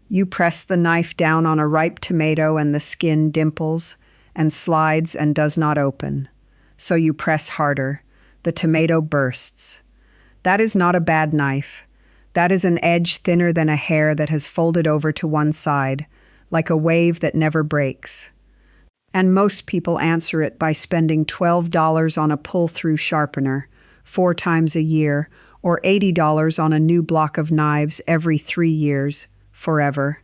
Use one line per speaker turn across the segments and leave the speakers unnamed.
You press the knife down on a ripe tomato and the skin dimples and slides and does not open. So you press harder. The tomato bursts. That is not a bad knife. That is an edge thinner than a hair that has folded over to one side, like a wave that never breaks. And most people answer it by spending $12 on a pull-through sharpener 4 times a year, or $80 on a new block of knives every 3 years, forever.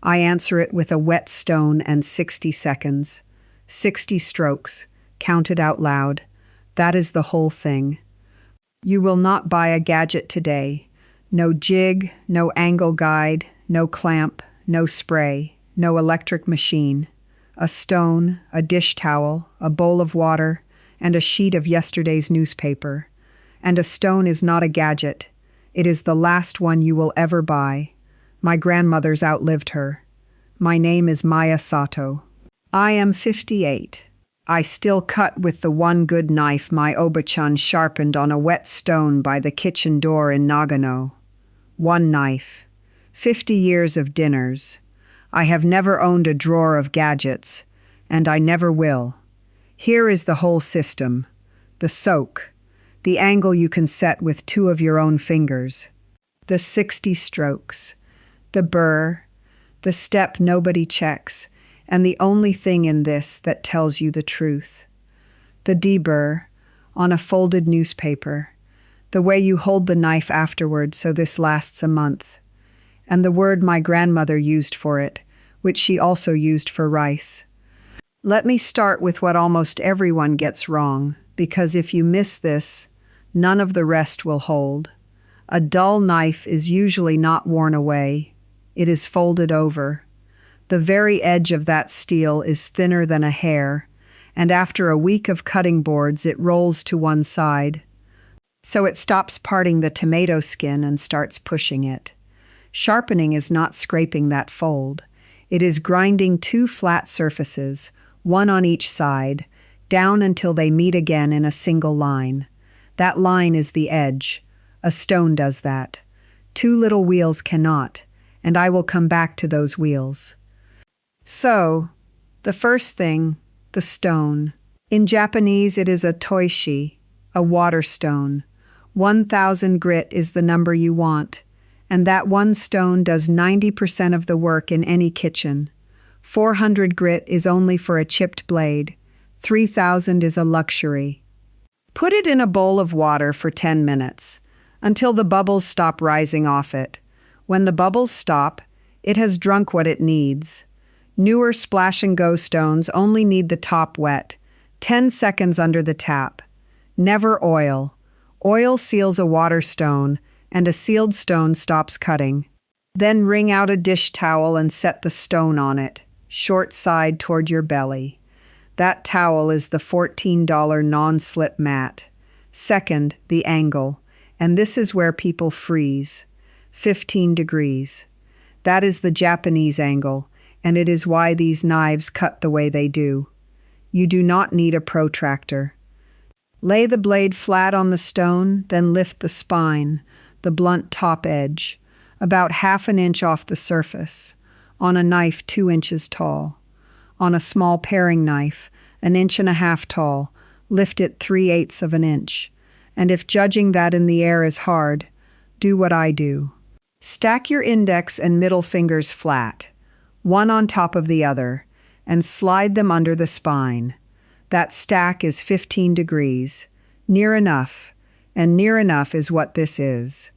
I answer it with a wet stone and 60 seconds. 60 strokes, counted out loud. That is the whole thing. You will not buy a gadget today. No jig, no angle guide, no clamp, no spray, no electric machine. A stone, a dish towel, a bowl of water, and a sheet of yesterday's newspaper. And a stone is not a gadget. It is the last one you will ever buy. My grandmother's outlived her. My name is Maya Sato. I am 58. I still cut with the one good knife my Oba-chan sharpened on a wet stone by the kitchen door in Nagano. One knife. 50 years of dinners. I have never owned a drawer of gadgets, and I never will. Here is the whole system. The soak. The angle you can set with 2 of your own fingers. The 60 strokes. The burr. The step nobody checks, and the only thing in this that tells you the truth. The deburr, on a folded newspaper. The way you hold the knife afterward so this lasts a month. And the word my grandmother used for it, which she also used for rice. Let me start with what almost everyone gets wrong, because if you miss this, none of the rest will hold. A dull knife is usually not worn away. It is folded over. The very edge of that steel is thinner than a hair, and after a week of cutting boards it rolls to one side. So it stops parting the tomato skin and starts pushing it. Sharpening is not scraping that fold. It is grinding 2 flat surfaces, one on each side, down until they meet again in a single line. That line is the edge. A stone does that. 2 little wheels cannot, and I will come back to those wheels. So, the first thing, the stone. In Japanese it is a toishi, a water stone. 1,000 grit is the number you want, and that one stone does 90% of the work in any kitchen. 400 grit is only for a chipped blade. 3,000 is a luxury. Put it in a bowl of water for 10 minutes, until the bubbles stop rising off it. When the bubbles stop, it has drunk what it needs. Newer splash-and-go stones only need the top wet, 10 seconds under the tap. Never oil. Oil seals a water stone, and a sealed stone stops cutting. Then wring out a dish towel and set the stone on it, short side toward your belly. That towel is the $14 non-slip mat. Second, the angle, and this is where people freeze. 15 degrees. That is the Japanese angle, and it is why these knives cut the way they do. You do not need a protractor. Lay the blade flat on the stone, then lift the spine, the blunt top edge, about 1/2 inch off the surface, on a knife 2 inches tall. On a small paring knife, 1.5 inches tall, lift it 3/8 of an inch. And if judging that in the air is hard, do what I do. Stack your index and middle fingers flat, one on top of the other, and slide them under the spine. That stack is 15 degrees, near enough, and near enough is what this is.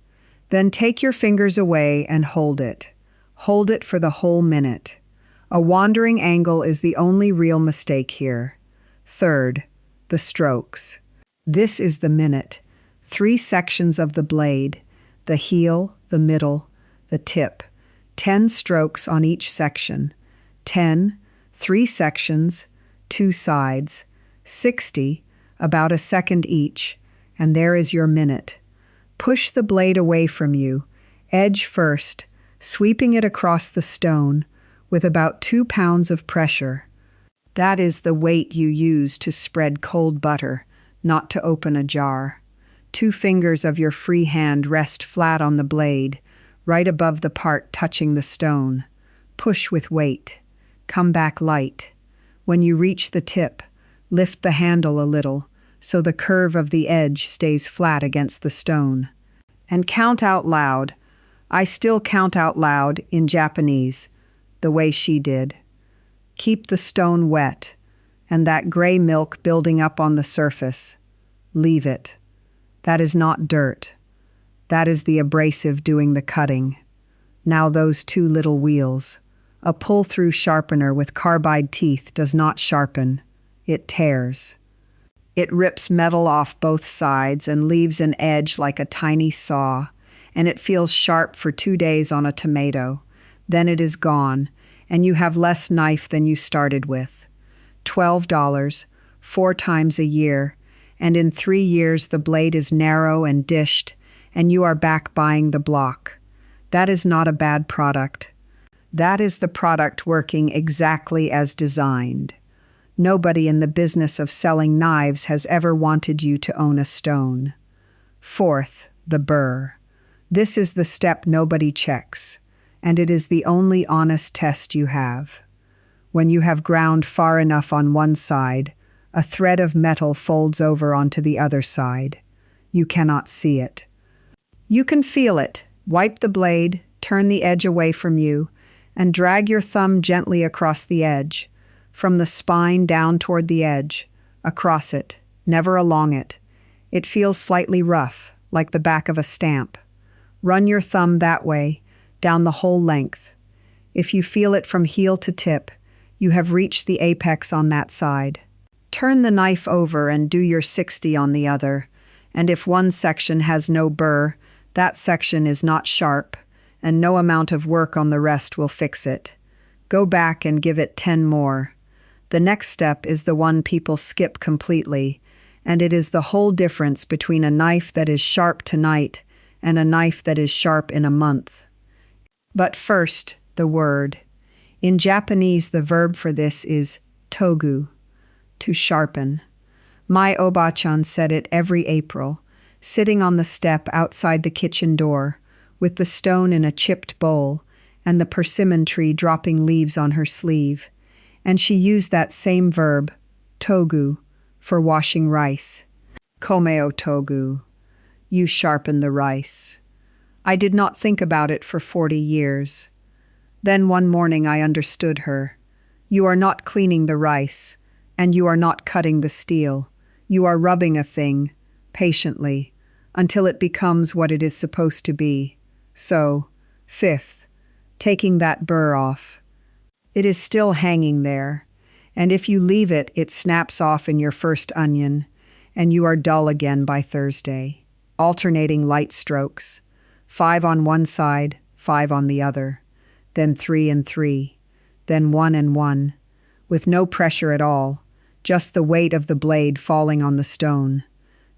Then take your fingers away and hold it. Hold it for the whole minute. A wandering angle is the only real mistake here. Third, the strokes. This is the minute. 3 sections of the blade, the heel, the middle, the tip. 10 strokes on each section. 10, 3 sections, 2 sides. 60, about a second each, and there is your minute. Push the blade away from you, edge first, sweeping it across the stone with about 2 pounds of pressure. That is the weight you use to spread cold butter, not to open a jar. 2 fingers of your free hand rest flat on the blade, right above the part touching the stone. Push with weight. Come back light. When you reach the tip, lift the handle a little so the curve of the edge stays flat against the stone. And count out loud. I still count out loud in Japanese, the way she did. Keep the stone wet, and that gray milk building up on the surface. Leave it. That is not dirt. That is the abrasive doing the cutting. Now those two little wheels. A pull-through sharpener with carbide teeth does not sharpen. It tears. It rips metal off both sides and leaves an edge like a tiny saw, and it feels sharp for 2 days on a tomato. Then it is gone, and you have less knife than you started with. $12, 4 times a year, and in 3 years the blade is narrow and dished, and you are back buying the block. That is not a bad product. That is the product working exactly as designed. Nobody in the business of selling knives has ever wanted you to own a stone. Fourth, the burr. This is the step nobody checks, and it is the only honest test you have. When you have ground far enough on one side, a thread of metal folds over onto the other side. You cannot see it. You can feel it. Wipe the blade, turn the edge away from you, and drag your thumb gently across the edge, from the spine down toward the edge, across it, never along it. It feels slightly rough, like the back of a stamp. Run your thumb that way, down the whole length. If you feel it from heel to tip, you have reached the apex on that side. Turn the knife over and do your 60 on the other, and if one section has no burr, that section is not sharp, and no amount of work on the rest will fix it. Go back and give it 10 more. The next step is the one people skip completely, and it is the whole difference between a knife that is sharp tonight and a knife that is sharp in a month. But first, the word. In Japanese, the verb for this is togu, to sharpen. My Oba-chan said it every April, sitting on the step outside the kitchen door, with the stone in a chipped bowl and the persimmon tree dropping leaves on her sleeve. And she used that same verb, togu, for washing rice. Komeo togu. You sharpen the rice. I did not think about it for 40 years. Then one morning I understood her. You are not cleaning the rice, and you are not cutting the steel. You are rubbing a thing, patiently, until it becomes what it is supposed to be. So, fifth, taking that burr off. It is still hanging there, and if you leave it, it snaps off in your first onion, and you are dull again by Thursday. Alternating light strokes, 5 on one side, 5 on the other, then 3 and 3, then 1 and 1, with no pressure at all, just the weight of the blade falling on the stone.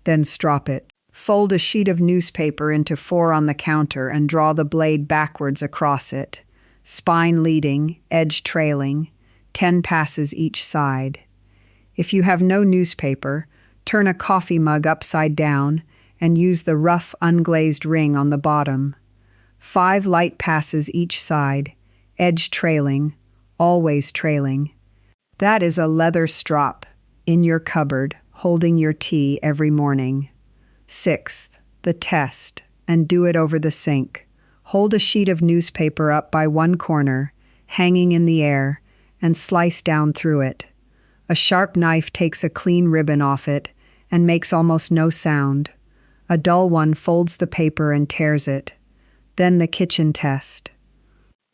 Then strop it. Fold a sheet of newspaper into 4 on the counter and draw the blade backwards across it. Spine leading, edge trailing, 10 passes each side. If you have no newspaper, turn a coffee mug upside down and use the rough unglazed ring on the bottom. 5 light passes each side, edge trailing, always trailing. That is a leather strop in your cupboard, holding your tea every morning. Sixth, the test, and do it over the sink. Hold a sheet of newspaper up by one corner, hanging in the air, and slice down through it. A sharp knife takes a clean ribbon off it and makes almost no sound. A dull one folds the paper and tears it. Then the kitchen test.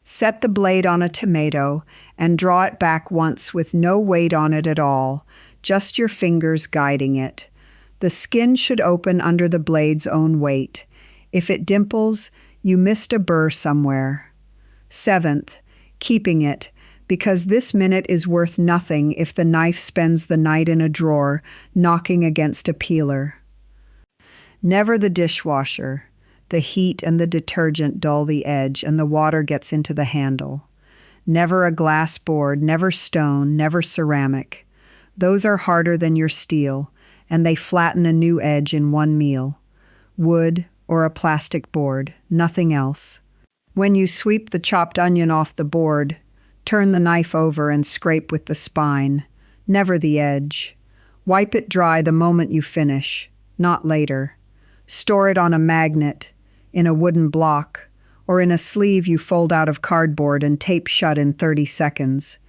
Set the blade on a tomato and draw it back once with no weight on it at all, just your fingers guiding it. The skin should open under the blade's own weight. If it dimples, you missed a burr somewhere. Seventh, keeping it, because this minute is worth nothing if the knife spends the night in a drawer, knocking against a peeler. Never the dishwasher. The heat and the detergent dull the edge and the water gets into the handle. Never a glass board, never stone, never ceramic. Those are harder than your steel, and they flatten a new edge in one meal. Wood or a plastic board, nothing else. When you sweep the chopped onion off the board, turn the knife over and scrape with the spine, never the edge. Wipe it dry the moment you finish, not later. Store it on a magnet, in a wooden block, or in a sleeve you fold out of cardboard and tape shut in 30 seconds.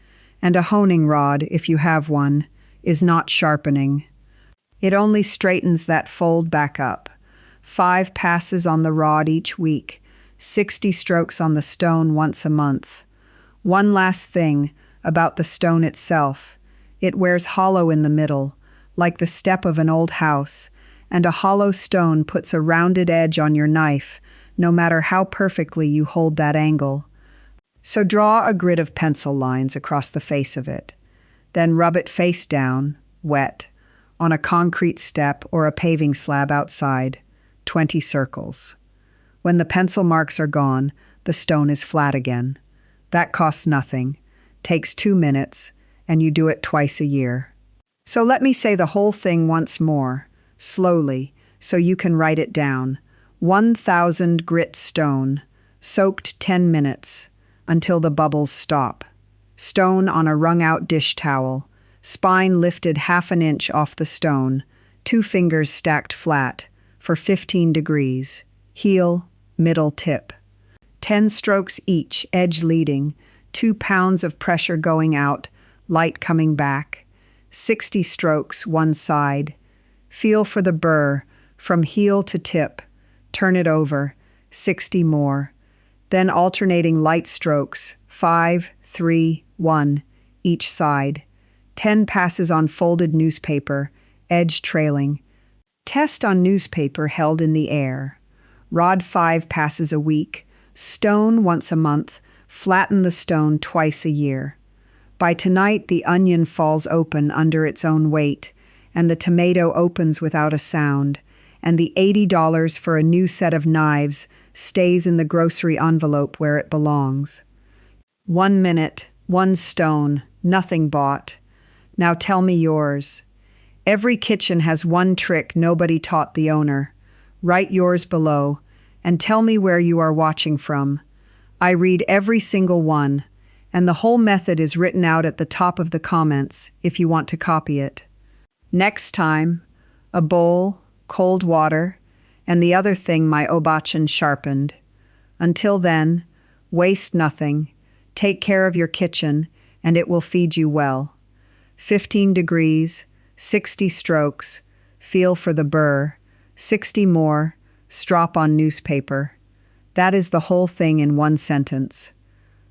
And a honing rod, if you have one, is not sharpening. It only straightens that fold back up. 5 passes on the rod each week, 60 strokes on the stone once a month. One last thing about the stone itself. It wears hollow in the middle, like the step of an old house, and a hollow stone puts a rounded edge on your knife, no matter how perfectly you hold that angle. So draw a grid of pencil lines across the face of it. Then rub it face down, wet, on a concrete step or a paving slab outside, 20 circles. When the pencil marks are gone, the stone is flat again. That costs nothing, takes 2 minutes, and you do it twice a year. So let me say the whole thing once more, slowly, so you can write it down. 1,000 grit stone, soaked 10 minutes, until the bubbles stop. Stone on a wrung-out dish towel, spine lifted 1/2 inch off the stone, 2 fingers stacked flat, for 15 degrees, heel, middle tip. 10 strokes each, edge leading, 2 pounds of pressure going out, light coming back. 60 strokes one side. Feel for the burr, from heel to tip. Turn it over, 60 more. Then alternating light strokes, 5, 3, 1, each side. 10 passes on folded newspaper, edge trailing. Test on newspaper held in the air. Rod 5 passes a week. Stone once a month. Flatten the stone twice a year. By tonight, the onion falls open under its own weight, and the tomato opens without a sound, and the $80 for a new set of knives stays in the grocery envelope where it belongs. 1 minute, 1 stone, nothing bought. Now tell me yours. Every kitchen has one trick nobody taught the owner. Write yours below, and tell me where you are watching from. I read every single one, and the whole method is written out at the top of the comments if you want to copy it. Next time, a bowl, cold water, and the other thing my obachan sharpened. Until then, waste nothing, take care of your kitchen, and it will feed you well. 15 degrees, 60 strokes, feel for the burr, 60 more, strop on newspaper. That is the whole thing in one sentence.